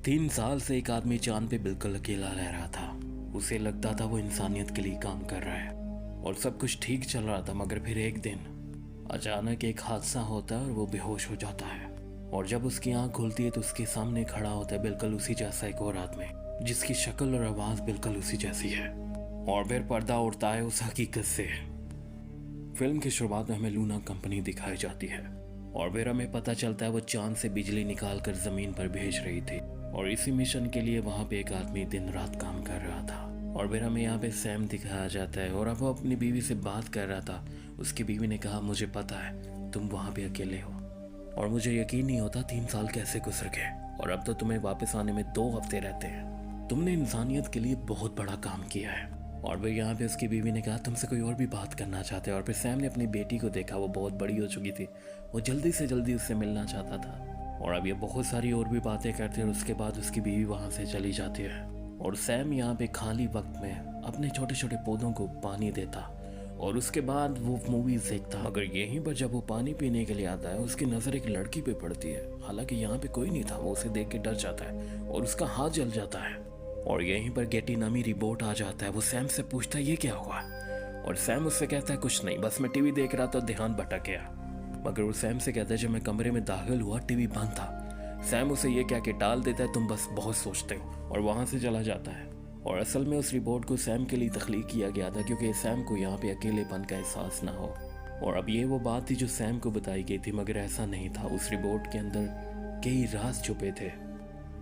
3 साल से एक आदमी चांद पे बिल्कुल अकेला रह रहा था। उसे लगता था वो इंसानियत के लिए काम कर रहा है और सब कुछ ठीक चल रहा था, मगर फिर एक दिन अचानक एक हादसा होता है और वो बेहोश हो जाता है। और जब उसकी आंख खुलती है तो उसके सामने खड़ा होता है बिल्कुल उसी जैसा एक और आदमी, जिसकी शक्ल और आवाज़ बिल्कुल उसी जैसी है। और फिर पर्दा उड़ता है उस हकीकत से। फिल्म की शुरुआत में हमें लूना कंपनी दिखाई जाती है और फिर हमें पता चलता है वो चांद से बिजली निकाल कर ज़मीन पर भेज रही थी और इसी मिशन के लिए वहाँ पे एक आदमी दिन रात काम कर रहा था। और फिर हमें यहाँ पे सैम दिखाया जाता है और अब वो अपनी बीवी से बात कर रहा था। उसकी बीवी ने कहा, मुझे पता है तुम वहाँ पे अकेले हो और मुझे यकीन नहीं होता 3 साल कैसे गुजर गए और अब तो तुम्हें वापस आने में 2 हफ्ते रहते हैं। तुमने इंसानियत के लिए बहुत बड़ा काम किया है। और फिर यहाँ पे उसकी बीवी ने कहा, तुमसे कोई और भी बात करना चाहते हैं। और फिर सैम ने अपनी बेटी को देखा, वो बहुत बड़ी हो चुकी थी, वो जल्दी से जल्दी उससे मिलना चाहता था। और अब ये बहुत सारी और भी बातें करते हैं और उसके बाद उसकी बीवी वहाँ से चली जाती है और सैम यहाँ पे खाली वक्त में अपने छोटे छोटे पौधों को पानी देता और उसके बाद वो मूवीज देखता। मगर यहीं पर जब वो पानी पीने के लिए आता है उसकी नज़र एक लड़की पे पड़ती है। हालांकि यहाँ पे कोई नहीं था, वो उसे देख के डर जाता है और उसका हाथ जल जाता है। और यहीं पर गेटी नामी रिपोर्ट आ जाता है। वो सैम से पूछता है, ये क्या हुआ? और सैम उससे कहता है, कुछ नहीं, बस मैं टीवी देख रहा था, ध्यान भटक गया। मगर वो सैम से कहता है, जब मैं कमरे में दाखिल हुआ टीवी बंद था। सैम उसे ये कह के टाल देता है, तुम बस बहुत सोचते हो, और वहाँ से चला जाता है। और असल में उस रिपोर्ट को सैम के लिए तख्लीक किया गया था क्योंकि सैम को यहाँ पे अकेलेपन का एहसास ना हो। और अब ये वो बात थी जो सैम को बताई गई थी, मगर ऐसा नहीं था। उस रिपोर्ट के अंदर कई राज छुपे थे।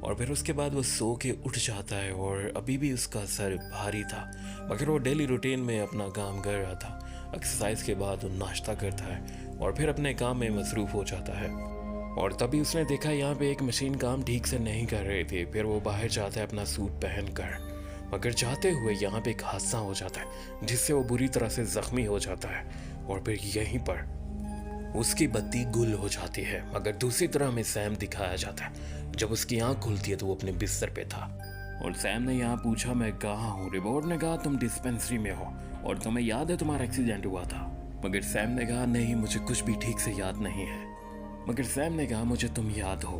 और फिर उसके बाद वो सो के उठ जाता है और अभी भी उसका सर भारी था, मगर वो डेली रूटीन में अपना काम कर रहा था। एक्सरसाइज के बाद वो नाश्ता करता है और फिर अपने काम में मसरूफ़ हो जाता है। और तभी उसने देखा यहाँ पे एक मशीन काम ठीक से नहीं कर रही थी। फिर वो बाहर जाता है अपना सूट पहन कर, मगर जाते हुए यहाँ पे एक हादसा हो जाता है जिससे वो बुरी तरह से ज़ख्मी हो जाता है। और फिर यहीं पर उसकी बत्ती गुल हो जाती है। मगर दूसरी तरह में सैम दिखाया जाता है। जब उसकी आंख खुलती है तो वो अपने बिस्तर पे था और सैम ने यहाँ पूछा, मैं कहाँ हूँ? रिपोर्ट ने कहा, तुम डिस्पेंसरी में हो और तुम्हें याद है तुम्हारा एक्सीडेंट हुआ था? मगर सैम ने कहा, नहीं, मुझे कुछ भी ठीक से याद नहीं है। मगर सैम ने कहा, मुझे तुम याद हो।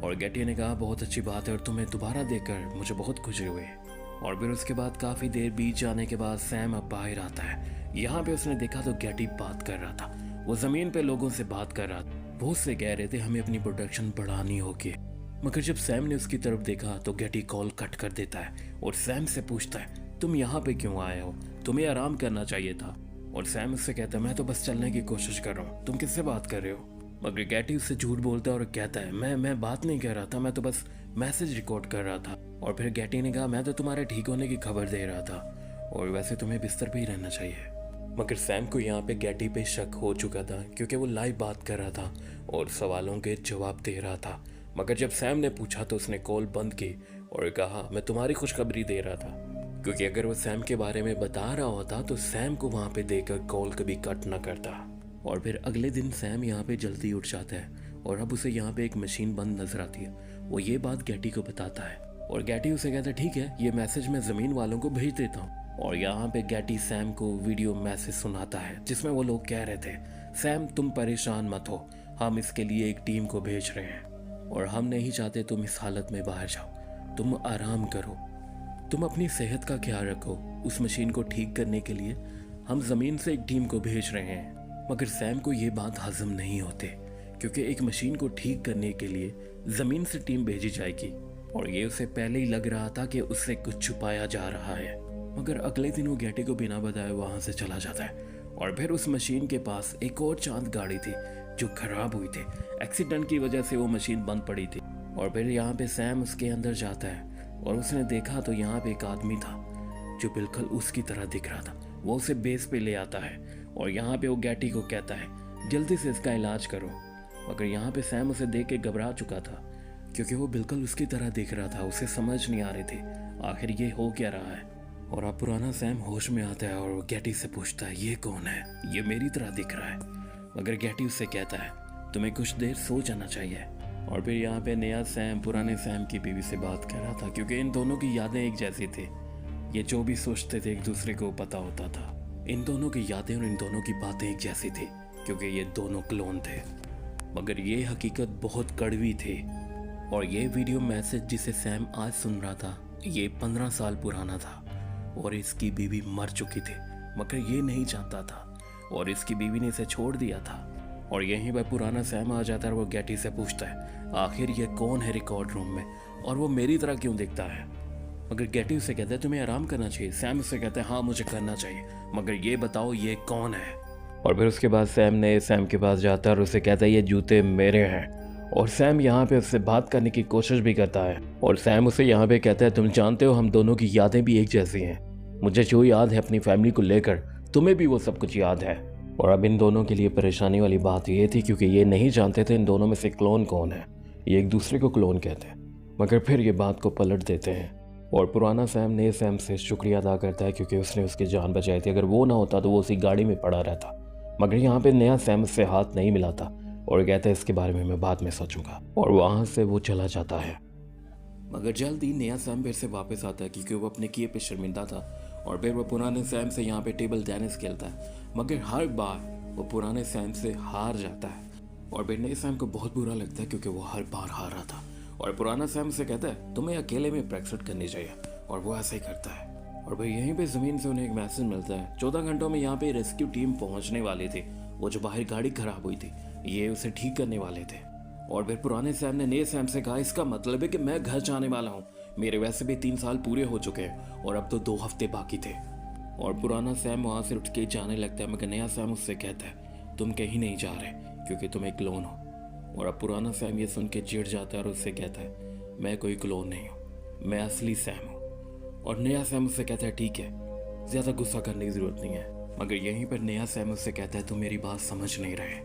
और गेटी ने कहा, बहुत अच्छी बात है और तुम्हें दोबारा देखकर मुझे बहुत खुशी हुई। और फिर उसके बाद काफ़ी देर बीत जाने के बाद सैम अब बाहर आता है। यहाँ पे उसने देखा तो गेटी बात कर रहा था। वो ज़मीन पे लोगों से बात कर रहा था। वो उससे कह रहे थे हमें अपनी प्रोडक्शन बढ़ानी होगी। मगर जब सैम ने उसकी तरफ देखा तो गेटी कॉल कट कर देता है और सैम से पूछता है, तुम यहाँ पे क्यों आए हो? तुम्हें आराम करना चाहिए था। और सैम उससे कहता है, मैं तो बस चलने की कोशिश कर रहा हूँ, तुम किससे बात कर रहे हो? मगर गेटी उससे झूठ बोलता है और कहता है, मैं बात नहीं कर रहा था, मैं तो बस मैसेज रिकॉर्ड कर रहा था। और फिर गेटी ने कहा, मैं तो तुम्हारे ठीक होने की खबर दे रहा था और वैसे तुम्हें बिस्तर पे ही रहना चाहिए। मगर सैम को यहाँ पे गेटी पे शक हो चुका था क्योंकि वो लाइव बात कर रहा था और सवालों के जवाब दे रहा था। मगर जब सैम ने पूछा तो उसने कॉल बंद की और कहा, मैं तुम्हारी खुशखबरी दे रहा था। क्योंकि अगर वो सैम के बारे में बता रहा होता तो सैम को वहाँ पे देकर कॉल कभी कट ना करता। और फिर अगले दिन सैम यहाँ पे जल्दी उठ जाता है और अब उसे यहाँ पे एक मशीन बंद नजर आती है। वो ये बात गेटी को बताता है और गेटी उसे कहता है, ठीक है, ये मैसेज मैं ज़मीन वालों को भेज देता हूँ। और यहाँ पे गेटी सैम को वीडियो मैसेज सुनाता है जिसमें वो लोग कह रहे थे, सैम तुम परेशान मत हो, हम इसके लिए एक टीम को भेज रहे हैं और हम नहीं चाहते तुम इस हालत में बाहर जाओ, तुम आराम करो, तुम अपनी सेहत का ख्याल रखो। उस मशीन को ठीक करने के लिए हम ज़मीन से एक टीम को भेज रहे हैं। मगर सैम को ये बात हजम नहीं होती क्योंकि एक मशीन को ठीक करने के लिए ज़मीन से टीम भेजी जाएगी और ये उसे पहले ही लग रहा था कि उससे कुछ छुपाया जा रहा है। मगर अगले दिन वो गेटी को बिना बताए वहाँ से चला जाता है और फिर उस मशीन के पास एक और चांद गाड़ी थी जो खराब हुई थी। एक्सीडेंट की वजह से वो मशीन बंद पड़ी थी। और फिर यहाँ पे सैम उसके अंदर जाता है और उसने देखा तो यहाँ पे एक आदमी था जो बिल्कुल उसकी तरह दिख रहा था। वो उसे बेस पे ले आता है और यहाँ पे वो गेटी को कहता है, जल्दी से इसका इलाज करो। मगर यहाँ पे सैम उसे देख के घबरा चुका था क्योंकि वो बिल्कुल उसकी तरह दिख रहा था। उसे समझ नहीं आ रही थी आखिर ये हो क्या रहा है। और अब पुराना सैम होश में आता है और गेटी से पूछता है, ये कौन है? ये मेरी तरह दिख रहा है। मगर गेटी उससे कहता है, तुम्हें कुछ देर सो जाना चाहिए। और फिर यहाँ पे नया सैम पुराने सैम की बीवी से बात कर रहा था क्योंकि इन दोनों की यादें एक जैसी थी। ये जो भी सोचते थे एक दूसरे को पता होता था। इन दोनों की यादें और इन दोनों की बातें एक जैसी थी क्योंकि ये दोनों क्लोन थे। मगर ये हकीकत बहुत कड़वी थी और ये वीडियो मैसेज जिसे सैम आज सुन रहा था ये 15 साल पुराना था और इसकी बीवी मर चुकी थी, मगर ये नहीं जानता था और इसकी बीवी ने इसे छोड़ दिया था। और यहीं पर पुराना सैम आ जाता है और वो गेटी से पूछता है आखिर ये कौन है रिकॉर्ड रूम में और वो मेरी तरह क्यों दिखता है। मगर गेटी उसे कहता है तुम्हें आराम करना चाहिए। सैम उससे कहता है हाँ मुझे करना चाहिए, मगर ये बताओ ये कौन है। और फिर उसके बाद सैम के पास जाता है और उसे कहता है ये जूते मेरे हैं। और सैम यहाँ पे उससे बात करने की कोशिश भी करता है और सैम उसे यहाँ पे कहता है तुम जानते हो हम दोनों की यादें भी एक जैसी हैं। मुझे जो याद है अपनी फैमिली को लेकर तुम्हें भी वो सब कुछ याद है। और अब इन दोनों के लिए परेशानी वाली बात ये थी क्योंकि ये नहीं जानते थे इन दोनों में से क्लोन कौन है। ये एक दूसरे को क्लोन कहते हैं, मगर फिर ये बात को पलट देते हैं। और पुराना सैम नए सैम से शुक्रिया अदा करता है क्योंकि उसने उसकी जान बचाई थी। अगर वो ना होता तो वो उसी गाड़ी में पड़ा रहता। मगर यहाँ पे नया सैम उससे हाथ नहीं मिलाता और कहता है इसके बारे में मैं बाद में सोचूंगा। और वहाँ से वो चला जाता है। मगर जल्द ही नया सैम फिर से वापस आता है क्योंकि वो अपने किए पे शर्मिंदा था। और फिर वो पुराने सैम से यहाँ पे टेबल टेनिस खेलता है, मगर हर बार वो पुराने सैम से हार जाता है। और फिर नए सैम को बहुत बुरा लगता है क्योंकि वो हर बार हार रहा था। और पुराना सैम से कहता है तुम्हें अकेले में प्रैक्टिस करनी चाहिए, और वो ऐसे ही करता है। और भाई यहीं पे ज़मीन से उन्हें एक मैसेज मिलता है 14 घंटों में यहाँ पे रेस्क्यू टीम पहुँचने वाली थी। वो जो बाहर गाड़ी खराब हुई थी ये उसे ठीक करने वाले थे। और फिर पुराने सैम ने नए सैम से कहा इसका मतलब है कि मैं घर जाने वाला हूँ, मेरे वैसे भी 3 साल पूरे हो चुके हैं और अब तो 2 हफ्ते बाकी थे। और पुराना सैम वहाँ से उठ के जाने लगता है, मगर नया सैम उससे कहता है तुम कहीं नहीं जा रहे क्योंकि तुम एक क्लोन हो। और अब पुराना सैम ये सुन के चिढ़ जाता है और उससे कहता है मैं कोई क्लोन नहीं हूँ, मैं असली सैम हूँ। और नया सैम उससे कहता है ठीक है, ज़्यादा गुस्सा करने की ज़रूरत नहीं है। मगर यहीं पर नया सैम उससे कहता है तुम मेरी बात समझ नहीं रहे।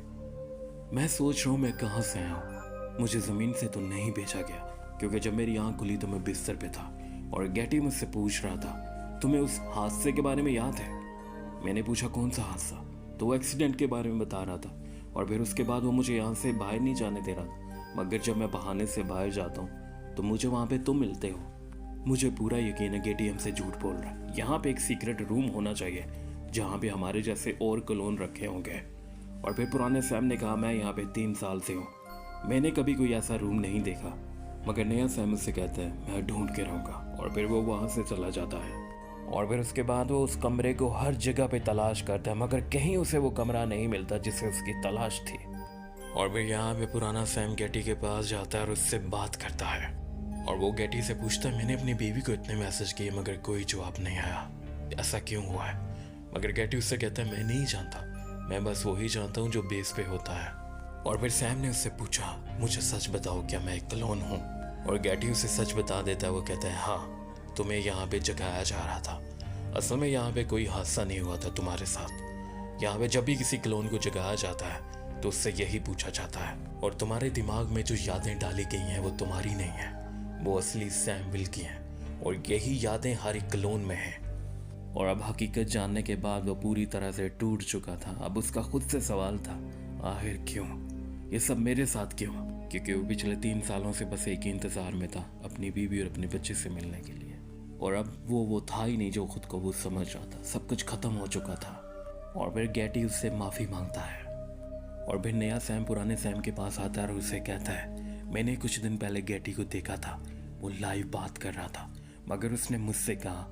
मैं सोच रहा हूँ मैं कहाँ से आया हूँ। मुझे ज़मीन से तो नहीं भेजा गया क्योंकि जब मेरी आँख खुली तो मैं बिस्तर पे था। और गेटी मुझसे पूछ रहा था तुम्हें उस हादसे के बारे में याद है। मैंने पूछा कौन सा हादसा, तो वो एक्सीडेंट के बारे में बता रहा था। और फिर उसके बाद वो मुझे यहाँ से बाहर नहीं जाने दे रहा था, मगर जब मैं बहाने से बाहर जाता हूँ तो मुझे वहाँ पे तुम मिलते हो। मुझे पूरा यकीन है गेटी हमसे झूठ बोल रहा है। यहाँ पे एक सीक्रेट रूम होना चाहिए जहाँ पे हमारे जैसे और क्लोन रखे होंगे। और फिर पुराने सैम ने कहा मैं यहाँ पे 3 साल से हूँ, मैंने कभी कोई ऐसा रूम नहीं देखा। मगर नया सैम उससे कहता है मैं ढूंढ के रहूँगा। और फिर वो वहाँ से चला जाता है। और फिर उसके बाद वो उस कमरे को हर जगह पे तलाश करता है, मगर कहीं उसे वो कमरा नहीं मिलता जिसे उसकी तलाश थी। और फिर यहाँ पे पुराना सैम गेटी के पास जाता है और उससे बात करता है। और वो गेटी से पूछता है मैंने अपनी बीवी को इतने मैसेज किए मगर कोई जवाब नहीं आया, ऐसा क्यों हुआ है। मगर गेटी उससे कहता है मैं नहीं जानता, मैं बस वही जानता हूँ जो बेस पे होता है। और फिर सैम ने उससे पूछा मुझे सच बताओ क्या मैं एक क्लोन हूँ। और गेटी उसे सच बता देता है। वो कहता है हाँ तुम्हें यहाँ पे जगाया जा रहा था, असल में यहाँ पे कोई हादसा नहीं हुआ था तुम्हारे साथ। यहाँ पे जब भी किसी क्लोन को जगाया जाता है तो उससे यही पूछा जाता है और तुम्हारे दिमाग में जो यादें डाली गई हैं वो तुम्हारी नहीं है, वो असली सैम विल की हैं और यही यादें हर एक क्लोन में हैं। और अब हकीकत जानने के बाद वो पूरी तरह से टूट चुका था। अब उसका खुद से सवाल था आखिर क्यों, ये सब मेरे साथ क्यों। क्योंकि वो पिछले 3 सालों से बस एक ही इंतज़ार में था, अपनी बीवी और अपने बच्चे से मिलने के लिए। और अब वो था ही नहीं जो खुद को वो समझ रहा था, सब कुछ ख़त्म हो चुका था। और फिर गेटी उससे माफ़ी मांगता है। और फिर नया सैम पुराने सैम के पास आता है और उसे कहता है मैंने कुछ दिन पहले गेटी को देखा था, वो लाइव बात कर रहा था, मगर उसने मुझसे कहा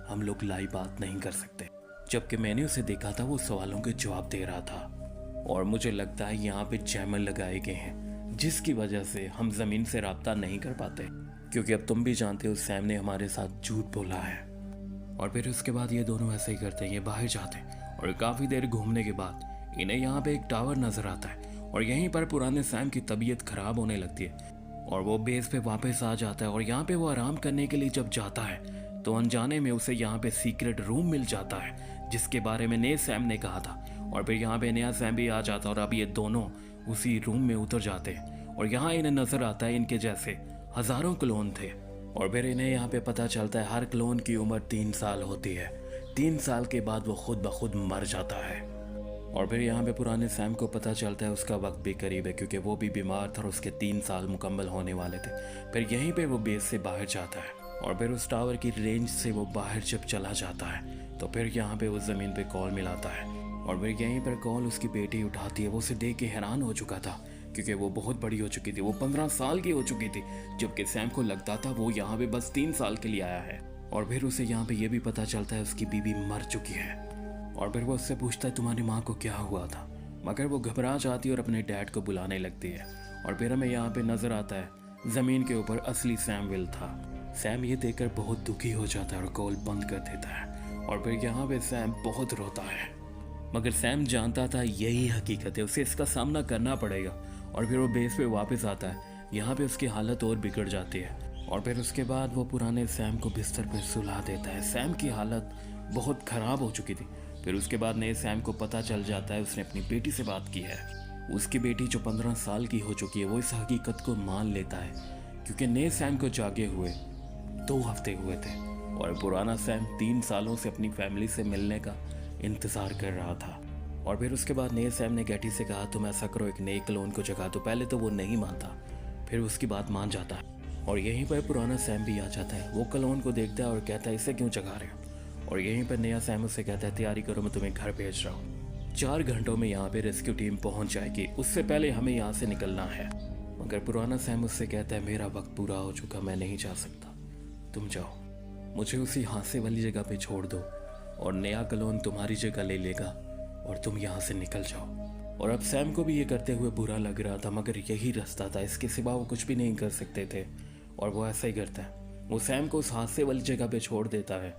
हम लोग लाइव बात नहीं कर सकते। जबकि मैंने उसे देखा था वो सवालों के जवाब दे रहा था। और मुझे लगता है यहाँ पे जैमर लगाए गए हैं जिसकी वजह से हम ज़मीन से रब्ता नहीं कर पाते, क्योंकि अब तुम भी जानते हो सैम ने हमारे साथ झूठ बोला है। और फिर उसके बाद ये दोनों ऐसे ही करते हैं, ये बाहर जाते हैं और काफ़ी देर घूमने के बाद इन्हें यहाँ पे एक टावर नज़र आता है। और यहीं पर पुराने सैम की तबीयत ख़राब होने लगती है और वो बेस पे वापस आ जाता है। और यहाँ पे वो आराम करने के लिए जब जाता है तो अनजाने में उसे यहाँ पे सीक्रेट रूम मिल जाता है जिसके बारे में नए सैम ने कहा था। और फिर यहाँ पे नया सैम भी आ जाता है और अब ये दोनों उसी रूम में उतर जाते हैं। और यहाँ इन्हें नज़र आता है इनके जैसे हज़ारों क्लोन थे। और फिर इन्हें यहाँ पे पता चलता है हर क्लोन की उम्र 3 साल होती है, 3 साल के बाद वो खुद ब खुद मर जाता है। और फिर यहाँ पे पुराने सैम को पता चलता है उसका वक्त भी करीब है, क्योंकि वो भी बीमार था और उसके 3 साल मुकम्मल होने वाले थे। फिर यहीं पे वो बेस से बाहर जाता है और फिर उस टावर की रेंज से वो बाहर जब चला जाता है तो फिर यहाँ पे वो ज़मीन पे कॉल मिलाता है। और फिर यहीं पर कॉल उसकी बेटी उठाती है। वो उसे देख के हैरान हो चुका था क्योंकि वो बहुत बड़ी हो चुकी थी, वो 15 साल की हो चुकी थी, जबकि सैम को लगता था वो यहाँ पे बस 3 साल के लिए आया है। और फिर उसे यहाँ पे ये भी पता चलता है उसकी बीवी मर चुकी है। और फिर वो उससे पूछता है तुम्हारी माँ को क्या हुआ था, मगर वो घबरा जाती है और अपने डैड को बुलाने लगती है। और फिर हमें यहाँ पे नजर आता है जमीन के ऊपर असली सैमुअल था। सैम ये देखकर बहुत दुखी हो जाता है और कॉल बंद कर देता है। और फिर यहाँ पे सैम बहुत रोता है, मगर सैम जानता था यही हकीकत है, उसे इसका सामना करना पड़ेगा। और फिर वो बेस पे वापस आता है। यहाँ पे उसकी हालत और बिगड़ जाती है। और फिर उसके बाद वो पुराने सैम को बिस्तर पर सुला देता है। सैम की हालत बहुत ख़राब हो चुकी थी। फिर उसके बाद नए सैम को पता चल जाता है उसने अपनी बेटी से बात की है। उसकी बेटी जो 15 साल की हो चुकी है वो इस हकीकत को मान लेता है, क्योंकि नए सैम को जागे हुए 2 हफ्ते हुए थे और पुराना सैम 3 सालों से अपनी फैमिली से मिलने का इंतज़ार कर रहा था। और फिर उसके बाद नए सैम ने गैटी से कहा तुम ऐसा करो, एक नए क्लोन को जगा दो। पहले तो वो नहीं मानता, फिर उसकी बात मान जाता है। और यहीं पर पुराना सैम भी आ जाता है। वो क्लोन को देखता है और कहता है इसे क्यों जगा रहे हो। और यहीं पर नया सैम उससे कहता है तैयारी करो, मैं तुम्हें घर भेज रहा हूँ। 4 घंटों में यहाँ पे रेस्क्यू टीम पहुँच जाएगी, उससे पहले हमें यहाँ से निकलना है। मगर पुराना सैम उससे कहता है मेरा वक्त पूरा हो चुका, मैं नहीं जा सकता, तुम जाओ, मुझे उसी हादसे वाली जगह पे छोड़ दो और नया क्लोन तुम्हारी जगह ले लेगा और तुम यहाँ से निकल जाओ। और अब सैम को भी ये करते हुए बुरा लग रहा था, मगर यही रास्ता था, इसके सिवा वो कुछ भी नहीं कर सकते थे। और वो ऐसा ही करता है, वो सैम को उस हादसे वाली जगह पे छोड़ देता है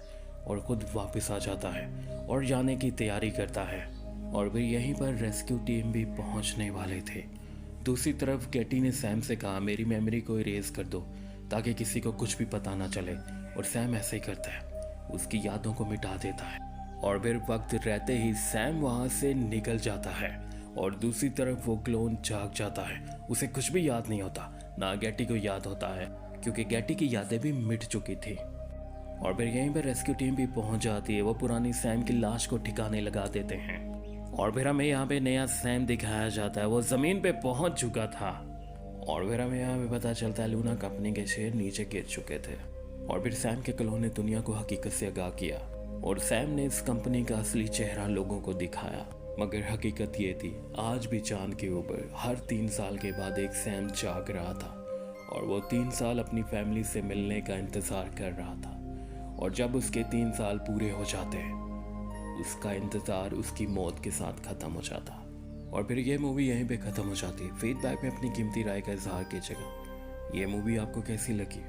और खुद वापस आ जाता है और जाने की तैयारी करता है। और फिर यहीं पर रेस्क्यू टीम भी पहुंचने वाले थे। दूसरी तरफ गैटी ने सैम से कहा मेरी मेमोरी को इरेज कर दो ताकि किसी को कुछ भी पता ना चले। और सैम ऐसे ही करता है, उसकी यादों को मिटा देता है। और फिर वक्त रहते ही सैम वहाँ से निकल जाता है। और दूसरी तरफ वो क्लोन जाग जाता है, उसे कुछ भी याद नहीं होता, ना गैटी को याद होता है, क्योंकि गैटी की यादें भी मिट चुकी थी। और फिर यहीं पर रेस्क्यू टीम भी पहुंच जाती है। वो पुरानी सैम की लाश को ठिकाने लगा देते हैं। और फिर हमें यहाँ पे नया सैम दिखाया जाता है, वो जमीन पे पहुंच चुका था। और फिर हमें यहाँ पे पता चलता है लूना कंपनी के शेयर नीचे गिर चुके थे। और फिर सैम के क्लोन ने दुनिया को हकीकत से आगाह किया और सैम ने इस कंपनी का असली चेहरा लोगों को दिखाया। मगर हकीकत ये थी, आज भी चांद के ऊपर हर 3 साल के बाद एक सैम जाग रहा था और वो 3 साल अपनी फैमिली से मिलने का इंतज़ार कर रहा था। और जब उसके 3 साल पूरे हो जाते उसका इंतज़ार उसकी मौत के साथ ख़त्म हो जाता। और फिर ये मूवी यहीं पे ख़त्म हो जाती। फीडबैक में अपनी कीमती राय का इजहार कीजिएगा। ये मूवी आपको कैसी लगी?